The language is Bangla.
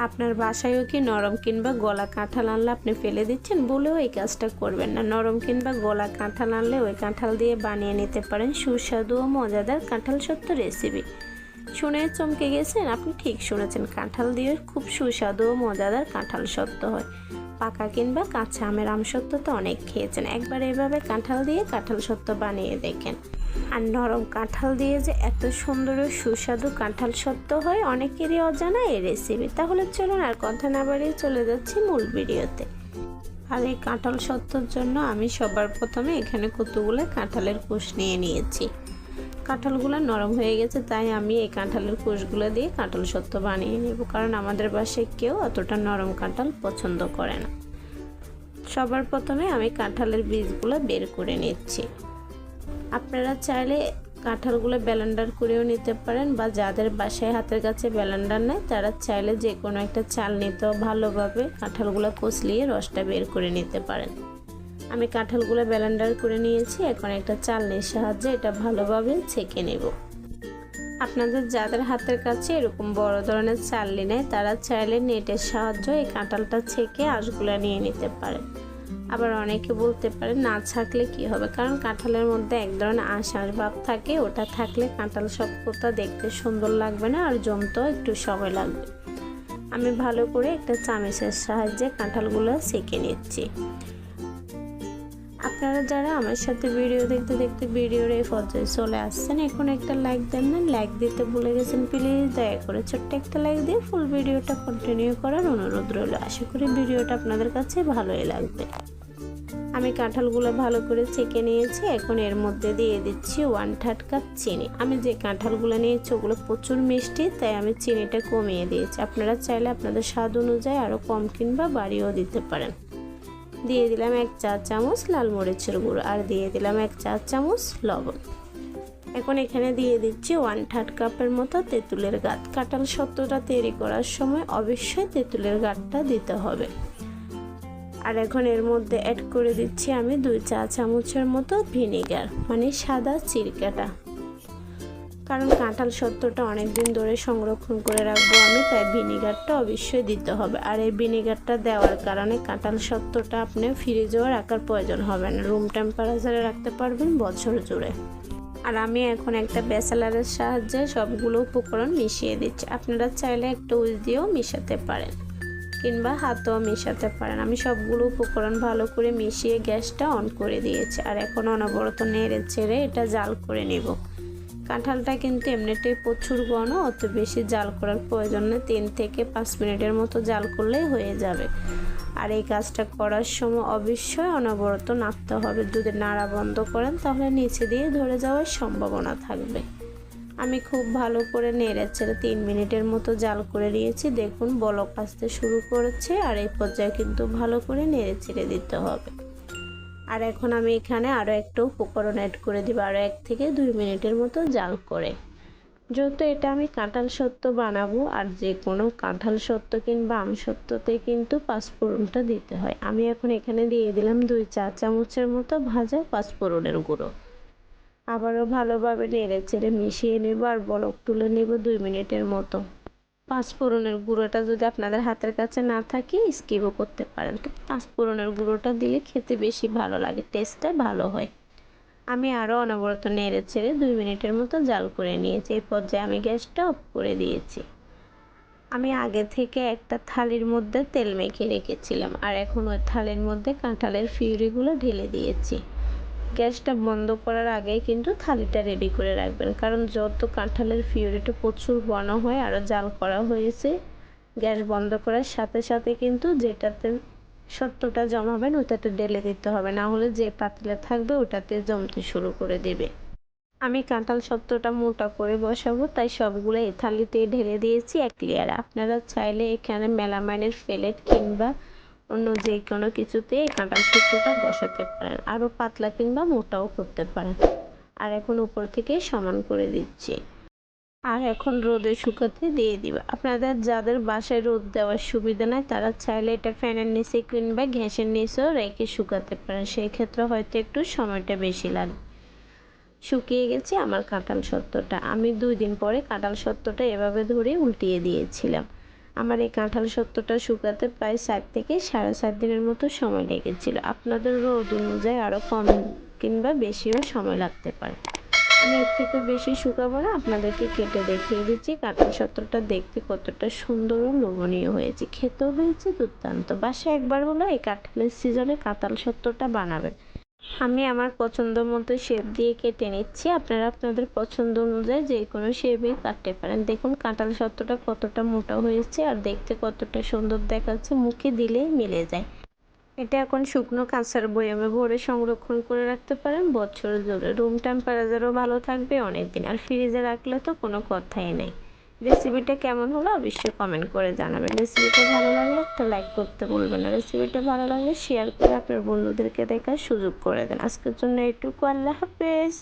আপনার বাসায়ও কি নরম কিংবা গলা কাঁঠাল আনলে আপনি ফেলে দিচ্ছেন? বলেও এই কাজটা করবেন না। নরম কিংবা গলা কাঁঠাল আনলে ওই কাঁঠাল দিয়ে বানিয়ে নিতে পারেন সুস্বাদু ও মজাদার কাঁঠাল সত্ত্ব রেসিপি। শুনে চমকে গেছেন? আপনি ঠিক শুনেছেন, কাঁঠাল দিয়ে খুব সুস্বাদু ও মজাদার কাঁঠাল সত্ত্ব হয়। পাকা কিংবা কাঁচা আমের আমসত্ত্ব তো অনেক খেয়েছেন, একবার এভাবে কাঁঠাল দিয়ে কাঁঠাল সত্ত্ব বানিয়ে দেখেন। আর নরম কাঁঠাল দিয়ে যে এত সুন্দর ও সুস্বাদু কাঁঠাল সত্ত্ব হয় অনেকেরই অজানা এই রেসিপি। তাহলে চলুন আর কথা না বাড়িয়ে চলে যাচ্ছি মূল ভিডিওতে। আর এই কাঁঠাল সত্ত্বর জন্য আমি সবার প্রথমে এখানে কতগুলো কাঁঠালের কোষ নিয়ে নিয়েছি। কাঁঠালগুলো নরম হয়ে গেছে, তাই আমি এই কাঁঠালের কোষগুলো দিয়ে কাঁঠাল সত্ত্ব বানিয়ে নেব, কারণ আমাদের বাসায় কেউ অতটা নরম কাঁঠাল পছন্দ করে না। সবার প্রথমে আমি কাঁঠালের বীজগুলো বের করে নিচ্ছি। আপনারা চাইলে কাঁঠালগুলো ব্লেন্ডার করেও নিতে পারেন, বা যাদের বাসায় হাতের কাছে ব্লেন্ডার নেই তারা চাইলে যে কোনো একটা চালনিতেও ভালোভাবে কাঁঠালগুলো কচলিয়ে রসটা বের করে নিতে পারেন। আমি কাঁঠালগুলো ব্লেন্ডার করে নিয়েছি, এখন একটা চালনির সাহায্যে এটা ভালোভাবে ছেঁকে নেব। আপনাদের যাদের হাতের কাছে এরকম বড় ধরনের চালনি নেই তারা চাইলে নেটের সাহায্যে এই কাঁঠালটা ছেঁকে আঁশগুলো নিয়ে নিতে পারেন। আবার অনেকে বলতে পারে না ছাকলে কি হবে, কারণ কাঁঠালের মধ্যে এক ধরনের আঁশ ভাব থাকে, ওটা থাকলে কাঁঠাল সত্ত্বটা দেখতে সুন্দর লাগবে না আর জমতেও একটু সময় লাগবে। আমি ভালো করে একটা চামচের সাহায্যে কাঁঠালগুলো ছেঁকে নিচ্ছি। আপনারা যারা আমার সাথে ভিডিও দেখতে দেখতে ভিডিওর এই পর্যায়ে চলে আসছেন, এখন একটা লাইক দেন না, লাইক দিতে ভুলে গেছেন, প্লিজ দয়া করে ছোট্ট একটা লাইক দিয়ে ফুল ভিডিওটা কন্টিনিউ করার অনুরোধ রইল। আশা করি ভিডিওটা আপনাদের কাছে ভালোই লাগবে। আমি কাঁঠালগুলো ভালো করে ছেঁকে নিয়েছি, এখন এর মধ্যে দিয়ে দিচ্ছি 1/3 কাপ চিনি। আমি যে কাঁঠালগুলো নিয়েছি ওগুলো প্রচুর মিষ্টি, তাই আমি চিনিটা কমিয়ে দিয়েছি। আপনারা চাইলে আপনাদের স্বাদ অনুযায়ী আরও কম কিংবা বাড়িয়েও দিতে পারেন। দিয়ে দিলাম 1 চা চামচ লাল মরিচের গুঁড়ো, আর দিয়ে দিলাম 1 চা চামচ লবণ। এখন এখানে দিয়ে দিচ্ছি 1/3 কাপের মতো তেঁতুলের গাঁট। কাঁঠাল সত্ত্বটা তৈরি করার সময় অবশ্যই তেঁতুলের গাঁটটা দিতে হবে। আর এখন এর মধ্যে অ্যাড করে দিচ্ছি আমি 2 চা চামচের মতো ভিনেগার, মানে সাদা সিরকাটা, কারণ কাঁঠাল সত্ত্বটা অনেক দিন ধরে সংরক্ষণ করে রাখবো আমি, তাই ভিনেগারটা অবশ্যই দিতে হবে। আর এই ভিনেগারটা দেওয়ার কারণে কাঁঠাল সত্ত্বটা আপনি ফ্রিজেও রাখার প্রয়োজন হবে না, রুম টেম্পারেচারে রাখতে পারবেন বছর জুড়ে। আর আমি এখন একটা বেসালারের সাহায্যে সবগুলো উপকরণ মিশিয়ে দিচ্ছি। আপনারা চাইলে একটা উইস্ক দিয়েও মিশাতে পারেন কিংবা হাতেও মেশাতে পারেন। আমি সবগুলো উপকরণ ভালো করে মিশিয়ে গ্যাসটা অন করে দিয়েছি, আর এখন অনবরত নেড়ে ছেড়ে এটা জাল করে নেব। কাঁঠালটা কিন্তু এমনিতেই প্রচুর ঘন, অত বেশি জাল করার প্রয়োজন নেই, 3 থেকে 5 মিনিটের মতো জাল করলেই হয়ে যাবে। আর এই কাজটা করার সময় অবশ্যই অনবরত নাড়তে হবে, যদি নাড়া বন্ধ করেন তাহলে নিচে দিয়ে ধরে যাওয়ার সম্ভাবনা থাকবে। আমি খুব ভালো করে নেড়ে ছেড়ে 3 মিনিটের মতো জাল করে নিয়েছি। দেখুন বলক আসতে শুরু করেছে, আর এই পর্যায়ে কিন্তু ভালো করে নেড়ে ছেড়ে দিতে হবে। আর এখন আমি এখানে আরও একটা উপকরণ অ্যাড করে দিব, আরও 1 থেকে 2 মিনিটের মতো জাল করে। যেহেতু এটা আমি কাঁঠাল সত্ত্ব বানাবো, আর যে কোনো কাঁঠাল সত্ত্ব কিংবা আম সত্ত্বতে কিন্তু পাঁচফোড়নটা দিতে হয়। আমি এখন এখানে দিয়ে দিলাম 2 চা চামচের মতো ভাজা পাঁচফোড়নের গুঁড়ো। আবারও ভালোভাবে নেড়ে চেড়ে মিশিয়ে নেব আর বলক তুলে নেব 2 মিনিটের মতো। পাঁচফোড়নের গুঁড়োটা যদি আপনাদের হাতের কাছে না থাকে স্কিপও করতে পারেন, তো পাঁচফোড়নের গুঁড়োটা দিলে খেতে বেশি ভালো লাগে, টেস্টটা ভালো হয়। আমি আরও অনবরত নেড়ে চেড়ে 2 মিনিটের মতো জাল করে নিয়েছি। এই পর্যায়ে আমি গ্যাসটা অফ করে দিয়েছি। আমি আগে থেকে একটা থালির মধ্যে তেল মেখে রেখেছিলাম, আর এখন ওই থালির মধ্যে কাঁঠালের পিউরিগুলো ঢেলে দিয়েছি। গ্যাসটা বন্ধ করার আগেই কিন্তু থালিটা রেডি করে রাখবেন, কারণ যত কাঁঠালের পিউরিটা প্রচুর ঘন হয়, আরও জাল করা হয়েছে, গ্যাস বন্ধ করার সাথে সাথে কিন্তু যেটাতে সত্ত্বটা জমাবেন ওটাতে ঢেলে দিতে হবে, না হলে যে পাতিলে থাকবে ওটাতে জমতে শুরু করে দেবে। আমি কাঁঠাল সত্ত্বটা মোটা করে বসাবো, তাই সবগুলো এই থালিতে ঢেলে দিয়েছি 1 লেয়ার। আপনারা চাইলে এখানে মেলামাইনের প্লেট কিংবা অন্য যে কোনো কিছুতে কাঁঠাল সত্ত্বটা বসাতে পারেন, আরও পাতলা কিংবা মোটাও করতে পারেন। আর এখন উপর থেকে সমান করে দিচ্ছি, আর এখন রোদে শুকাতে দিয়ে দিবা। আপনাদের যাদের বাসায় রোদ দেওয়ার সুবিধা নাই তারা চাইলে এটা ফ্যানের নিচে কিংবা গ্যাসের নিচেও রেখে শুকাতে পারেন, সেই ক্ষেত্রে হয়তো একটু সময়টা বেশি লাগবে। শুকিয়ে গেছে আমার কাঁঠাল সত্ত্বটা। আমি 2 দিন পরে কাঁঠাল সত্ত্বটা এভাবে ধরে উল্টিয়ে দিয়েছিলাম। আমার এই কাঁঠাল সত্যটা শুকাতে প্রায় 7 থেকে 7.5 দিনের মতো সময় লেগেছিল। আপনাদের রোদ অনুযায়ী আরও কম কিংবা বেশিও সময় লাগতে পারে। আমি এর থেকে বেশি শুকাবো না, আপনাদেরকে কেটে দেখিয়ে দিচ্ছি কাঁঠাল সত্যটা দেখতে কতটা সুন্দর ও লোভনীয় হয়েছে, খেতেও হয়েছে দুর্দান্ত। বাসায় একবার হলো এই কাঁঠালের সিজনে কাঁঠাল সত্যটা বানাবেন। আমি আমার পছন্দ মতো শেপ দিয়ে কেটে নিচ্ছি, আপনারা আপনাদের পছন্দ অনুযায়ী যে কোনো শেপেই কাটতে পারেন। দেখুন কাঁঠাল সত্যটা কতটা মোটা হয়েছে আর দেখতে কতটা সুন্দর দেখাচ্ছে, মুখে দিলেই মিলে যায়। এটা এখন শুকনো কাঁচার বয়ামে ভরে সংরক্ষণ করে রাখতে পারেন বছর জুড়ে। রুম টেম্পারেচারও ভালো থাকবে অনেক দিন, আর ফ্রিজে রাখলে তো কোনো কথাই নেই। রেসিপিটা কেমন হলো অবশ্যই কমেন্ট করে জানাবেন। রেসিপিটা ভালো লাগলে একটা লাইক করতে ভুলবেন না। রেসিপিটা ভালো লাগলে শেয়ার করে আপনার বন্ধুদেরকে দেখার সুযোগ করে দেন। আজকের জন্য এইটুকু, আল্লাহ হাফেজ।